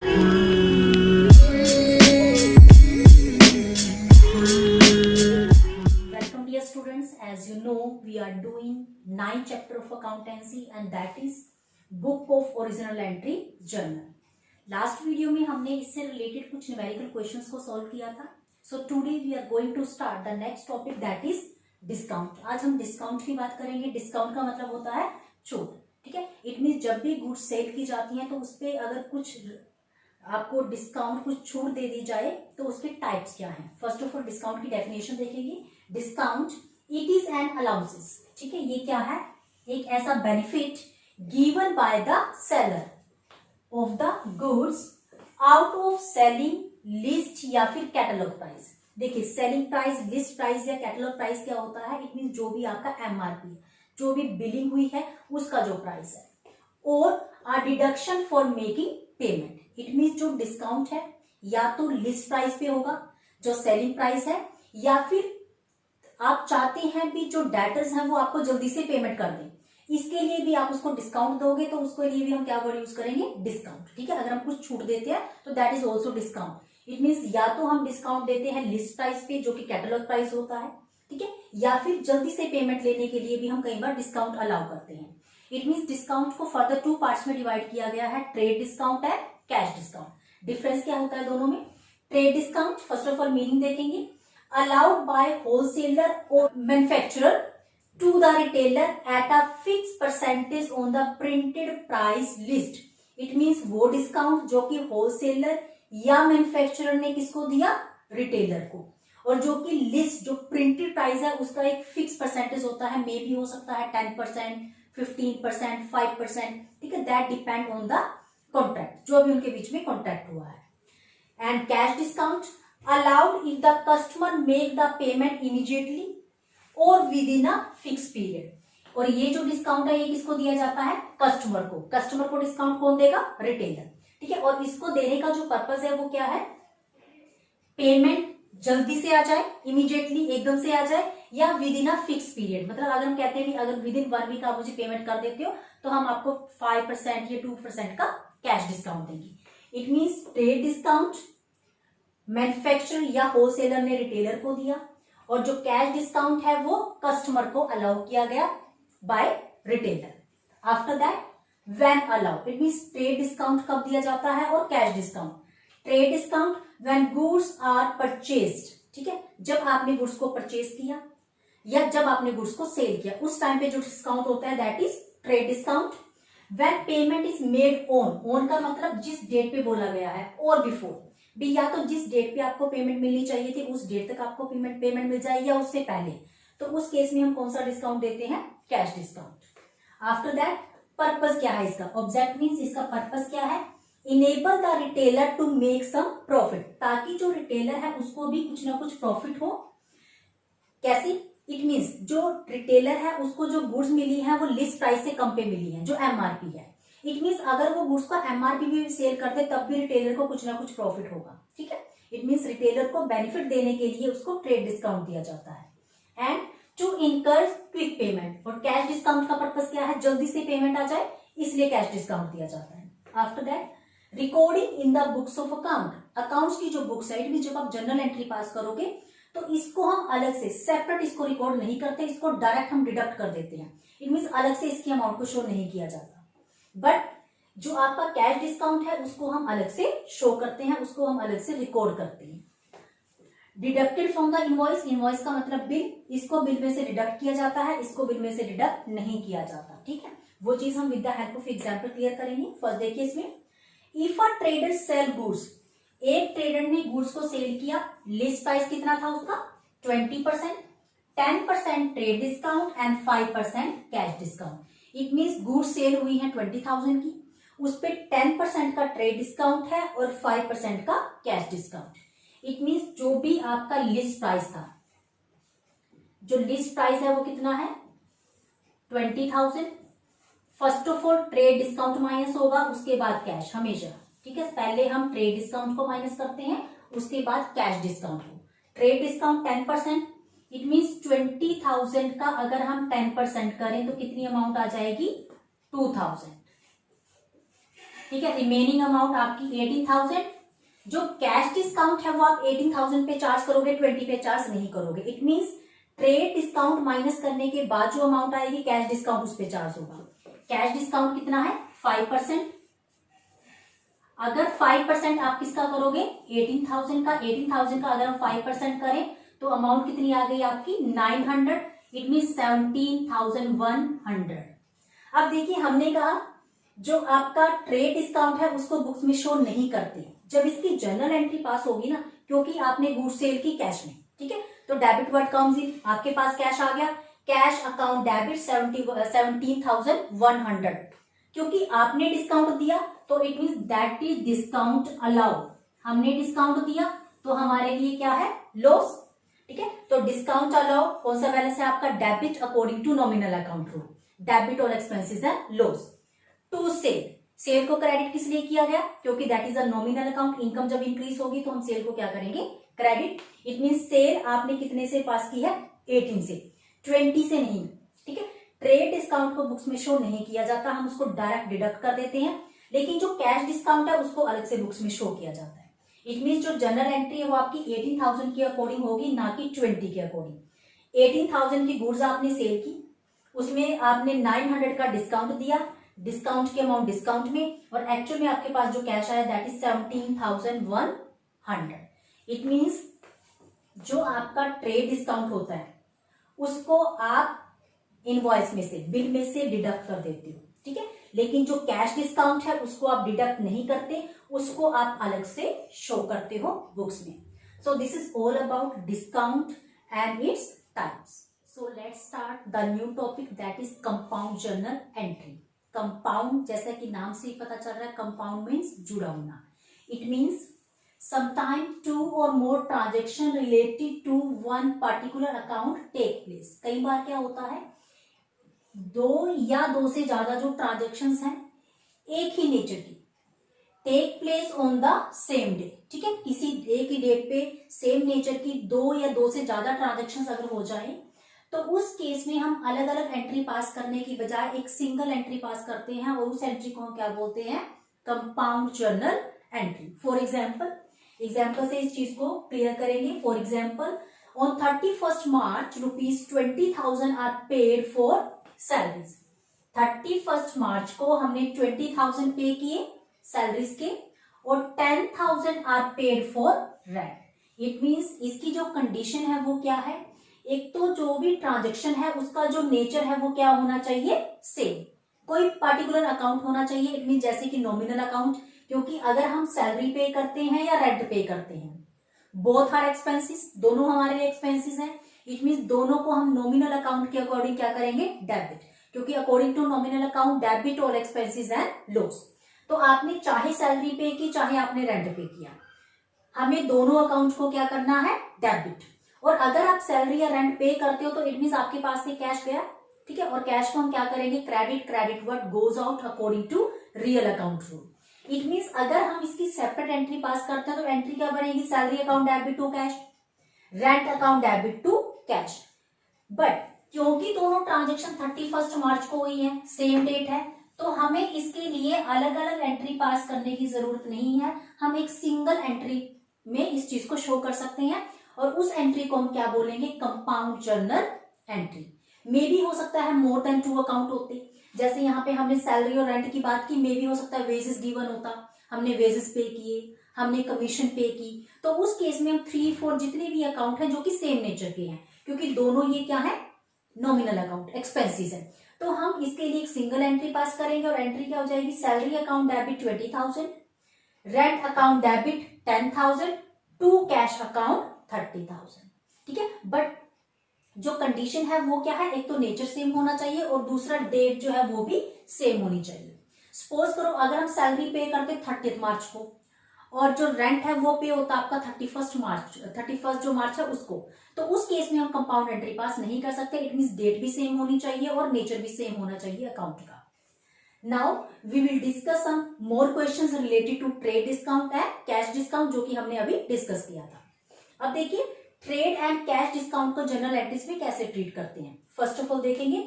Welcome dear students, as you know we are doing 9th chapter of accountancy and that is book of original entry journal. Last video में हमने इससे related कुछ numerical questions को सॉल्व किया था. So today we are going to start the next topic that is discount. आज हम डिस्काउंट की बात करेंगे. डिस्काउंट का मतलब होता है छूट. ठीक है, इट मीन जब भी गुड्स सेल की जाती हैं तो उस पर अगर कुछ आपको डिस्काउंट कुछ छूट दे दी जाए तो उसके टाइप्स क्या हैं. फर्स्ट ऑफ ऑल डिस्काउंट की डेफिनेशन देखेंगे. Discount it is an allowances. ठीक है, ये क्या है? एक ऐसा benefit given by the seller of the goods out of selling list या फिर कैटलॉग प्राइस. देखिए, सेलिंग प्राइस, लिस्ट प्राइस या कैटलॉग प्राइस क्या होता है? इट मीन जो भी आपका एमआरपी है, जो भी बिलिंग हुई है उसका जो प्राइस है, और a deduction for making payment. It mean जो डिस्काउंट है या तो लिस्ट प्राइस पे होगा जो सेलिंग प्राइस है, या फिर आप चाहते हैं भी जो डेटर्स हैं वो आपको जल्दी से पेमेंट कर दें, इसके लिए भी आप उसको डिस्काउंट दोगे तो उसके लिए भी हम क्या वर्ड यूज करेंगे? डिस्काउंट. ठीक है, अगर हम कुछ छूट देते हैं तो that is also discount. It means या तो हम डिस्काउंट देते हैं लिस्ट प्राइस पे जो कि कैटलॉग प्राइस होता है, ठीक है, या फिर जल्दी से पेमेंट लेने के लिए भी हम कई बार डिस्काउंट अलाउ करते हैं. इट मीन्स डिस्काउंट को फर्दर 2 पार्ट्स में डिवाइड किया गया है, trade discount and cash discount. Difference क्या होता है दोनों में? Trade discount first of all meaning देखेंगे. अलाउड बाय होलसेलर और manufacturer to the retailer at a fix percentage on the printed price list. It means वो डिस्काउंट जो कि होलसेलर या मैन्युफैक्चरर ने किसको दिया? रिटेलर को. और जो कि लिस्ट जो प्रिंटेड प्राइस है उसका एक फिक्स परसेंटेज होता है, मे भी हो सकता है 10%, 15%, 5%. ठीक है, that depend on the contract, जो भी उनके बीच में कॉन्ट्रैक्ट हुआ है. And cash discount allowed if the customer make the payment immediately or within a fixed period. और ये जो डिस्काउंट है ये किसको दिया जाता है? कस्टमर को. कस्टमर को डिस्काउंट कौन देगा? रिटेलर. ठीक है, और इसको देने का जो पर्पस है वो क्या है? पेमेंट जल्दी से आ जाए, इमीडिएटली एकदम से आ जाए, या with in a fix period. मतलब अगर हम कहते हैं अगर विद इन 1 वीक आप मुझे पेमेंट कर देते हो तो हम आपको 5% या 2% का कैश डिस्काउंट देंगे. It means trade discount manufacturer या होलसेलर ने रिटेलर को दिया, और जो कैश डिस्काउंट है वो कस्टमर को अलाउ किया गया by retailer. After that when allow, it means trade discount कब दिया जाता है और cash discount. Trade discount when goods are purchased. ठीक है, जब आपने गुड्स को परचेज किया या जब आपने गुड्स को सेल किया उस टाइम पे जो डिस्काउंट होता है that is trade discount. When payment is made on का मतलब जिस डेट पे बोला गया है, और बिफोर भी, या तो जिस डेट पे आपको पेमेंट मिलनी चाहिए थी उस डेट तक आपको पेमेंट मिल जाए या उससे पहले, तो उस केस में हम कौन सा डिस्काउंट देते हैं? Cash discount. After that purpose क्या है इसका? ऑब्जेक्ट मीन्स इसका पर्पस क्या है? Enable the retailer to make some profit, ताकि जो रिटेलर है उसको भी कुछ ना कुछ प्रॉफिट हो. कैसे? इट मीन्स जो रिटेलर है उसको जो गुड्स मिली है वो लिस्ट प्राइस से कम पे मिली है, जो एमआरपी है. इट मीन्स अगर वो गुड्स को एमआरपी भी सेल करते तब भी रिटेलर को कुछ ना कुछ प्रॉफिट होगा. ठीक है, इट मीन्स रिटेलर को बेनिफिट देने के लिए उसको ट्रेड डिस्काउंट दिया जाता है. And to encourage quick payment, और कैश डिस्काउंट का पर्पस क्या है? जल्दी से पेमेंट आ जाए, इसलिए कैश डिस्काउंट दिया जाता है. After that recording in the books of account. Accounts की जो बुक्स है, इट मीन्स जब आप जर्नल एंट्री पास करोगे तो इसको हम अलग से सेपरेट इसको रिकॉर्ड नहीं करते, इसको डायरेक्ट हम डिडक्ट कर देते हैं. इट मीन्स अलग से इसकी अमाउंट को शो नहीं किया जाता. बट जो आपका कैश डिस्काउंट है उसको हम अलग से शो करते हैं, उसको हम अलग से रिकॉर्ड करते हैं. Deducted from the invoice. Invoice का मतलब बिल. इसको बिल में से डिडक्ट किया जाता है, इसको बिल में से डिडक्ट नहीं किया जाता. ठीक है, वो चीज हम with the help of example clear करेंगे. फर्स्ट देखिए इसमें, if a trader sell goods. एक ट्रेडर ने गुड्स को सेल किया, लिस्ट प्राइस कितना था उसका? 20%, 10% trade discount and 5% cash discount. It means goods sale हुई है 20,000 की, उस पे 10% का ट्रेड डिस्काउंट है और 5% का कैश डिस्काउंट. इट मीन्स जो भी आपका लिस्ट प्राइस था, जो लिस्ट प्राइस है वो कितना है? 20,000. First of all trade discount minus होगा, उसके बाद कैश हमेशा. ठीक है, पहले हम ट्रेड डिस्काउंट को माइनस करते हैं, उसके बाद कैश डिस्काउंट को. Trade discount 10%. इट मीन्स 20,000 का अगर हम 10% करें तो कितनी अमाउंट आ जाएगी? 2,000. ठीक है, रिमेनिंग अमाउंट आपकी 18,000। जो कैश डिस्काउंट है वो आप 18,000 पे चार्ज करोगे, 20 पे चार्ज नहीं करोगे। It means trade discount minus करने के बाद जो अमाउंट आएगी कैश डिस्काउंट उस पे चार्ज होगा। कैश डिस्काउंट कितना है 5%। अगर 5% आप किसका करोगे 18,000 का, 18,000 का अगर हम 5% करें तो अमाउंट कितनी आ गई आपकी 900। It mean 17,100। अब देखिए हमने कहा जो आपका ट्रेड डिस्काउंट है उसको बुक्स में शो नहीं करते जब इसकी जर्नल एंट्री पास होगी ना, क्योंकि आपने गुड्स सेल की कैश में। ठीक है, तो डेबिट वर्ड कम्स इन, आपके पास कैश आ गया, कैश अकाउंट डेबिट 17,100। क्योंकि आपने डिस्काउंट दिया तो it mean that is discount allowed. हमने डिस्काउंट दिया तो हमारे लिए क्या है लॉस। ठीक है, तो डिस्काउंट अलाउड कौन सा बैलेंस है आपका debit according to nominal account rule. Debit all expenses है लॉस। टू सेल, सेल को क्रेडिट किस लिए किया गया, क्योंकि that is a nominal account. Income जब इंक्रीज होगी तो हम सेल को क्या करेंगे क्रेडिट। इट मीन सेल आपने कितने से पास की है 18 से, 20 से नहीं। ठीक है, ट्रेड डिस्काउंट को बुक्स में शो नहीं किया जाता, हम उसको डायरेक्ट डिडक्ट कर देते हैं। लेकिन जो कैश डिस्काउंट है उसको अलग से बुक्स में शो किया जाता है। इट मीन जो जनरल एंट्री है वो आपकी 18,000 के अकॉर्डिंग होगी, ना कि 20 के अकॉर्डिंग। 18,000 की गुड्स आपने सेल की, उसमें आपने 900 का डिस्काउंट दिया, डिस्काउंट की अमाउंट डिस्काउंट में, और एक्चुअल में आपके पास जो कैश आया दैट इज 17,100। इट मीन्स जो आपका ट्रेड डिस्काउंट होता है उसको आप इनवॉइस में से, बिल में से डिडक्ट कर देते हो। ठीक है, लेकिन जो कैश डिस्काउंट है उसको आप डिडक्ट नहीं करते, उसको आप अलग से शो करते हो बुक्स में। So this is all about discount and its types. So let's start the new topic that is compound journal entry. Compound जैसा कि नाम से ही पता चल रहा है, कंपाउंड मीन्स जुड़ा होना। It means sometime two or more transaction related to one particular account take place। कई बार क्या होता है दो या दो से ज्यादा जो ट्रांजेक्शन्स हैं एक ही नेचर की take place on the same day. ठीक है, किसी एक ही डेट पे सेम नेचर की दो या दो से ज्यादा ट्रांजेक्शन्स अगर हो जाए तो उस केस में हम अलग अलग एंट्री पास करने की बजाय एक सिंगल एंट्री पास करते हैं, और उस एंट्री को हम क्या बोलते हैं compound journal entry. For example से इस चीज को क्लियर करेंगे। For example on 31st March ₹20,000 are paid for salaries. 31st March को हमने 20,000 पे किए सैलरीज के, और 10,000 are paid for rent. It means इसकी जो कंडीशन है वो क्या है, एक तो जो भी ट्रांजेक्शन है उसका जो नेचर है वो क्या होना चाहिए सेम, कोई पर्टिकुलर अकाउंट होना चाहिए। इट मीन जैसे कि नॉमिनल अकाउंट, क्योंकि अगर हम सैलरी पे करते हैं या रेंट पे करते हैं बोथ आर एक्सपेंसेस, दोनों हमारे लिए एक्सपेंसेस हैं। इट मीन्स दोनों को हम नॉमिनल अकाउंट के अकॉर्डिंग क्या करेंगे डेबिट, क्योंकि according to nominal account debit all expenses and loss. तो आपने चाहे सैलरी पे की चाहे आपने रेंट पे किया, हमें दोनों अकाउंट को क्या करना है डेबिट। और अगर आप सैलरी या रेंट पे करते हो तो इट मीन्स आपके पास से कैश गया। ठीक है, और कैश को हम क्या करेंगे credit, credit word goes out according to real account rule. It means अगर हम इसकी सेपरेट एंट्री पास करते हैं तो एंट्री क्या बनेगी salary account debit to cash, rent account debit to cash. But क्योंकि दोनों ट्रांजेक्शन 31st March को हुई है, सेम डेट है, तो हमें इसके लिए अलग अलग एंट्री पास करने की जरूरत नहीं है। हम एक सिंगल एंट्री में इस चीज को शो कर सकते हैं, और उस एंट्री को हम क्या बोलेंगे कंपाउंड जर्नल एंट्री। मे भी हो सकता है मोर देन 2 अकाउंट होते, जैसे यहाँ पे हमने सैलरी और रेंट की बात की, मे भी हो सकता है वेजेस गिवन होता, हमने वेजेस पे किए, हमने कमीशन पे की, तो उस केस में हम 3-4 जितने भी अकाउंट हैं जो कि सेम नेचर के हैं, क्योंकि दोनों ये क्या है नॉमिनल अकाउंट एक्सपेंसेस है, तो हम इसके लिए एक सिंगल एंट्री पास करेंगे, और एंट्री क्या हो जाएगी salary account debit 20,000, rent account debit 10,000 to cash account 30,000। ठीक है, बट जो कंडीशन है वो क्या है, एक तो नेचर सेम होना चाहिए और दूसरा डेट जो है वो भी सेम होनी चाहिए। सपोज करो अगर हम सैलरी पे करते 30 मार्च को, और जो रेंट है वो पे होता आपका 31 जो मार्च है उसको, तो उस केस में हम कंपाउंड एंट्री पास नहीं कर सकते। इट मींस डेट भी सेम होनी चाहिए और नेचर भी सेम होना चाहिए अकाउंट का। Now we will discuss some more questions related to trade discount and cash discount, जो कि हमने अभी डिस्कस किया था। अब देखिए ट्रेड एंड कैश डिस्काउंट को जनरल एंट्रीज में कैसे ट्रीट करते हैं। फर्स्ट ऑफ ऑल देखेंगे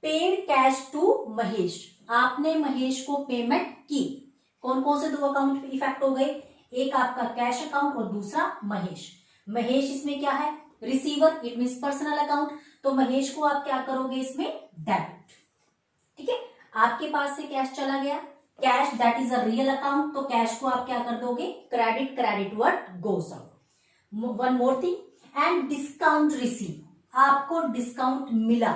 पेड कैश टू महेश, आपने महेश को पेमेंट की, कौन कौन से दो अकाउंट पे इफेक्ट हो गए, एक आपका कैश अकाउंट और दूसरा महेश। महेश इसमें क्या है, receiver, it means personal account, तो महेश को आप क्या करोगे इसमें, डेबिट। ठीक है, आपके पास से कैश चला गया, cash that is a real account, तो कैश को आप क्या कर दोगे, credit, credit word goes out. One more thing, and discount receive, आपको डिस्काउंट मिला,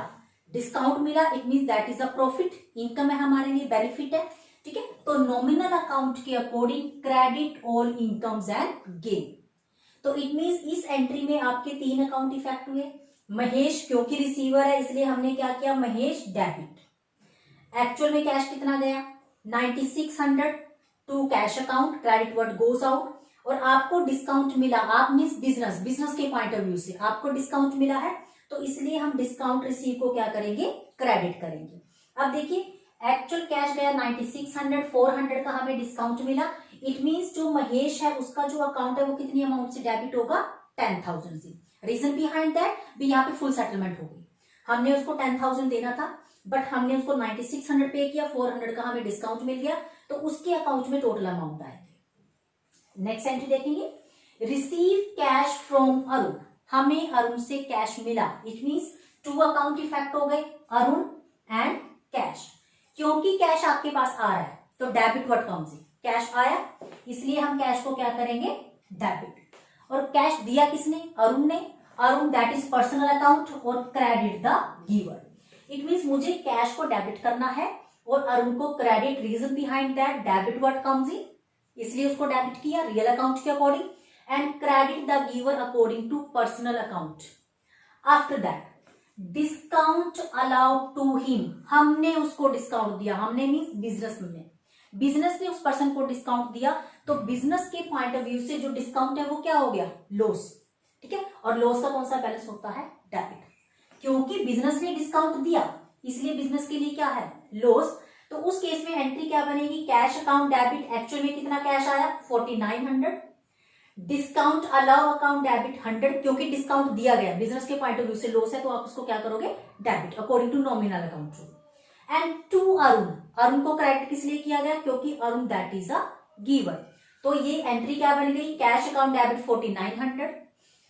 डिस्काउंट मिला it means that is a profit, income है हमारे लिए, बेनिफिट है। ठीक है, तो नॉमिनल अकाउंट के according credit all incomes and gain. तो इट मींस इस एंट्री में आपके तीन अकाउंट इफेक्ट हुए। महेश क्योंकि रिसीवर है इसलिए हमने क्या किया, महेश डेबिट। एक्चुअल में कैश कितना गया 9600 to cash account, credit word goes out, और आपको डिस्काउंट मिला, आप मींस बिजनेस, बिजनेस के पॉइंट ऑफ व्यू से आपको डिस्काउंट मिला है, तो इसलिए हम डिस्काउंट रिसीव को क्या करेंगे, क्रेडिट करेंगे। अब देखिए एक्चुअल कैश गया 9600, 400 का हमें डिस्काउंट मिला, इट मींस जो महेश है उसका जो अकाउंट है वो कितनी अमाउंट से डेबिट होगा, 10,000 से। रीजन बिहाइंड दैट भी यहाँ पे फुल सेटलमेंट हो गई, हमने उसको 10,000 देना था बट हमने उसको 9600 पे किया, 400 का हमें डिस्काउंट मिल गया, तो उसके अकाउंट में टोटल अमाउंट आएगी। नेक्स्ट एंट्री देखेंगे, रिसीव कैश फ्रॉम अरुण, हमें अरुण से कैश मिला, it means two account effect हो गए, अरुण एंड कैश। क्योंकि कैश आपके पास आ रहा है तो डेबिट वर्ड कौन सी, कैश आया, इसलिए हम कैश को क्या करेंगे, डेबिट। और कैश दिया किसने, अरुण ने, Arun that is personal account, और credit the giver, it means मुझे कैश को डेबिट करना है और अरुण को credit. Reason behind that debit word comes in, इसलिए उसको डेबिट किया रियल अकाउंट के according, and credit the giver according to personal account. After that discount allowed to him, हमने उसको डिस्काउंट दिया, हमने मींस बिजनेस ने उस पर्सन को डिस्काउंट दिया, तो बिजनेस के पॉइंट ऑफ व्यू से जो डिस्काउंट है वो क्या हो गया, लॉस। ठीक है, और लॉस का कौन सा बैलेंस होता है, डेबिट। क्योंकि बिजनेस ने डिस्काउंट दिया इसलिए बिजनेस के लिए क्या है, लॉस, तो उस केस में एंट्री क्या बनेगी, कैश अकाउंट डेबिट, एक्चुअल में कितना कैश आया 4900, डिस्काउंट अलाउ अकाउंट डेबिट 100, क्योंकि डिस्काउंट दिया गया, बिजनेस के पॉइंट ऑफ व्यू से लॉस है तो आप उसको क्या करोगे, debit according to nominal account rule. And to Arun, Arun को क्रेडिट किस लिए किया गया, क्योंकि Arun that is a giver, तो ये एंट्री क्या बन गई, cash account debit 4900,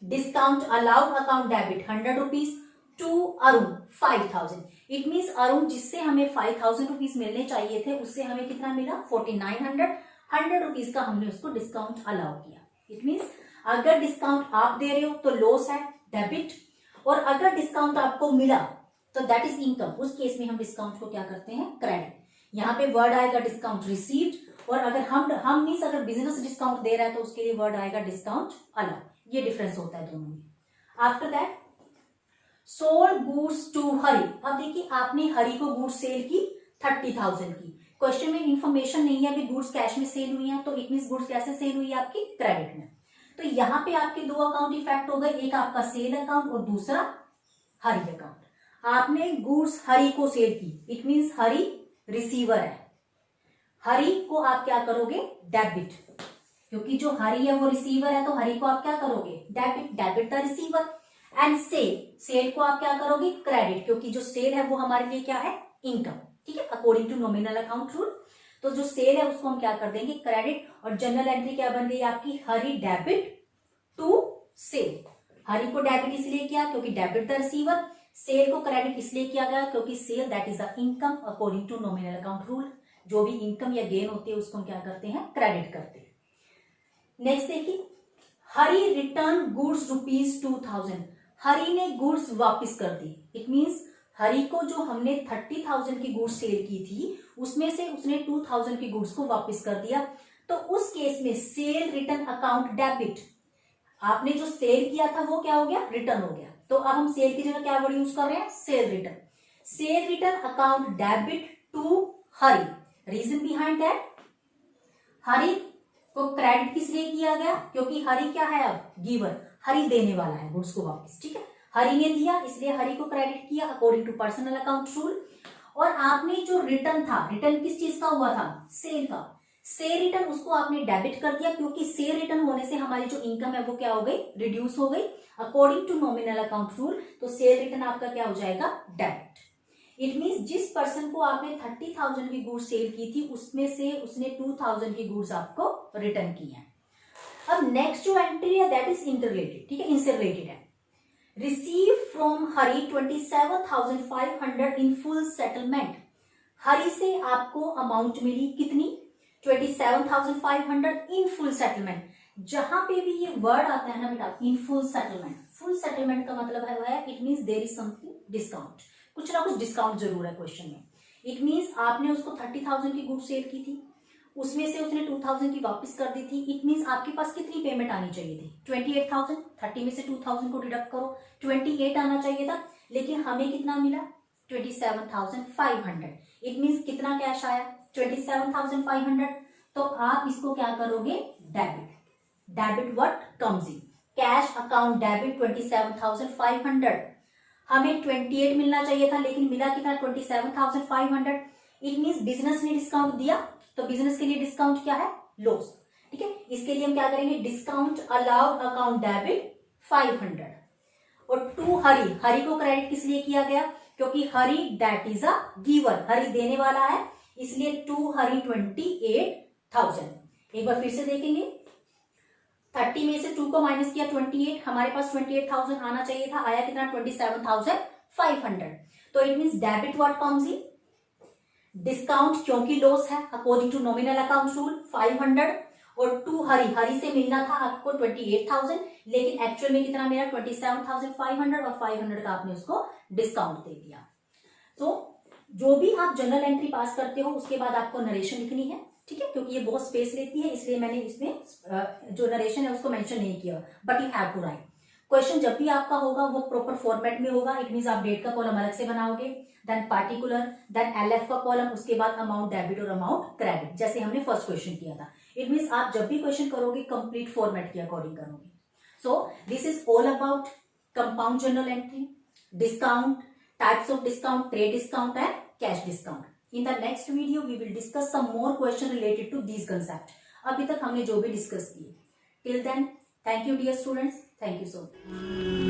discount allowed account debit 100 rupees, to Arun 5000, it means Arun जिससे हमें 5000 रुपीज मिलने चाहिए थे उससे हमें कितना मिला 4900, 100 रुपीज का हमने उसको डिस्काउंट अलाउ किया। इट मींस अगर डिस्काउंट आप दे रहे हो तो लॉस है, डेबिट, और अगर डिस्काउंट आपको मिला तो दैट इज इनकम, उस केस में हम डिस्काउंट को क्या करते हैं, क्रेडिट। यहाँ पे वर्ड आएगा डिस्काउंट रिसीव्ड, और अगर हम मींस अगर बिजनेस डिस्काउंट दे रहा है तो उसके लिए वर्ड आएगा डिस्काउंट अलाउ, ये डिफरेंस होता है दोनों में। After that sold goods to Hari, अब देखिए आपने हरि को गुड्स सेल की 30,000 की, क्वेश्चन में इंफॉर्मेशन नहीं है कि गुड्स कैश में सेल हुई है, तो इट मींस गुड्स कैसे सेल हुई है आपकी, क्रेडिट में। तो यहाँ पे आपके दो अकाउंट इफेक्ट हो गए, एक आपका सेल अकाउंट और दूसरा हरि अकाउंट। आपने गुड्स हरि को सेल की, इट मींस हरि रिसीवर है, हरि को आप क्या करोगे, डेबिट, क्योंकि जो हरि है वो रिसीवर है तो हरि को आप क्या करोगे, debit, debit the receiver. And sale को आप क्या करोगे, क्रेडिट, क्योंकि जो सेल है वो हमारे लिए क्या है, इनकम। ठीक है, according to nominal account rule, तो जो सेल है उसको हम क्या कर देंगे, क्रेडिट, और जनरल एंट्री क्या बन गई आपकी, Hari debit to sale. Hari को डेबिट इसलिए किया क्योंकि डेबिट द रिसीवर, सेल को क्रेडिट इसलिए किया गया क्योंकि sale that is a income according to nominal account rule, जो भी इनकम या गेन होती है उसको हम क्या करते हैं, क्रेडिट करते हैं। नेक्स्ट देखिए, हरि रिटर्न गुड्स ₹2000, हरि ने गुड्स वापस कर दी, इट मींस हरि को जो हमने 30,000 की गुड्स सेल की थी उसमें से उसने 2,000 की गुड्स को वापस कर दिया, तो उस केस में सेल रिटर्न अकाउंट डेबिट, आपने जो सेल किया था वो क्या हो गया, रिटर्न हो गया, तो अब हम सेल की जगह क्या वर्ड यूज कर रहे हैं, sale return, sale return account debit to Hari. Reason behind that, Hari को क्रेडिट किस लिए किया गया, क्योंकि हरि क्या है, अब गिवर, हरि देने वाला है गुड्स को वापस। ठीक है, हरि ने दिया इसलिए हरि को क्रेडिट किया according to personal account rule. और आपने जो रिटर्न था, रिटर्न किस चीज का हुआ था, सेल का, सेल रिटर्न उसको आपने डेबिट कर दिया, क्योंकि सेल रिटर्न होने से हमारी जो इनकम है वो क्या हो गई, रिड्यूस हो गई according to nominal account rule, तो सेल रिटर्न आपका क्या हो जाएगा, डेबिट। इट मीन्स जिस पर्सन को आपने 30,000 की गुड्स सेल की थी उसमें से उसने 2,000 की गुड्स आपको रिटर्न की है। अब नेक्स्ट जो एंट्री है दैट इज इंटररिलेटेड, ठीक है, इनसे रिलेटेड है। Receive from Hari 27,500 in full settlement. Hari से आपको अमाउंट मिली कितनी? 27,500 इन फुल सेटलमेंट। जहां पे भी ये वर्ड आता है ना बेटा in full settlement, full settlement का मतलब है it means there is something discount, कुछ ना कुछ डिस्काउंट जरूर है क्वेश्चन में। इट मीन्स आपने उसको 30,000 की गुड्स सेल की थी, उसमें से उसने 2,000 की वापस कर दी थी। इट मीन्स आपके पास कितनी पेमेंट आनी चाहिए थी? 28,000। 30 में से 2,000 को डिडक्ट करो, 28 आना चाहिए था, लेकिन हमें कितना मिला? 27,500। इट मीन्स कितना कैश आया? 27,500। तो आप इसको क्या करोगे? Debit. Debit what comes in? Cash account debit 27,500। हमें 28 मिलना चाहिए था, लेकिन मिला कितना? 27,500। इट मीन्स बिजनेस ने डिस्काउंट दिया, तो बिजनेस के लिए डिस्काउंट क्या है? लॉस। ठीक है, इसके लिए हम क्या करेंगे? Discount allowed account debit 500। और टू हरी, हरी को क्रेडिट किस लिए किया गया? क्योंकि हरी दैट इज अ गिवर, हरी देने वाला है, इसलिए टू हरी 28,000। एक बार फिर से देखेंगे, 30 में से 2 को माइनस किया 28, हमारे पास 28,000 आना चाहिए था, आया कितना? 27,500। तो it means debit what comes in? Discount, क्योंकि लॉस है according to nominal account rule 500। और टू हरी, हरी से मिलना था आपको 28,000, लेकिन एक्चुअल में कितना मिला? 27,500, और 500 का आपने उसको डिस्काउंट दे दिया। तो जो भी आप जर्नल एंट्री पास करते हो उसके बाद आपको नरेशन लिखनी है, ठीक है, क्योंकि ये बहुत स्पेस लेती है, इसलिए मैंने इसमें जो नरेशन है उसको मेंशन नहीं किया, but you have to write. Question जब भी आपका होगा वो प्रॉपर फॉर्मेट में होगा। इट मीन्स आप डेट का कॉलम अलग से बनाओगे, देन पार्टिकुलर, देन एलएफ का कॉलम, उसके बाद अमाउंट डेबिट और अमाउंट क्रेडिट, जैसे हमने फर्स्ट क्वेश्चन किया था। इट मीन्स आप जब भी क्वेश्चन करोगे कंप्लीट फॉर्मेट के अकॉर्डिंग करोगे। So this is all about compound journal entry, discount, types of discount, trade discount and cash discount. In the next video we will discuss some more question related to these concept. अभी तक हमने जो भी discuss किए, till then thank you dear students, thank you so much.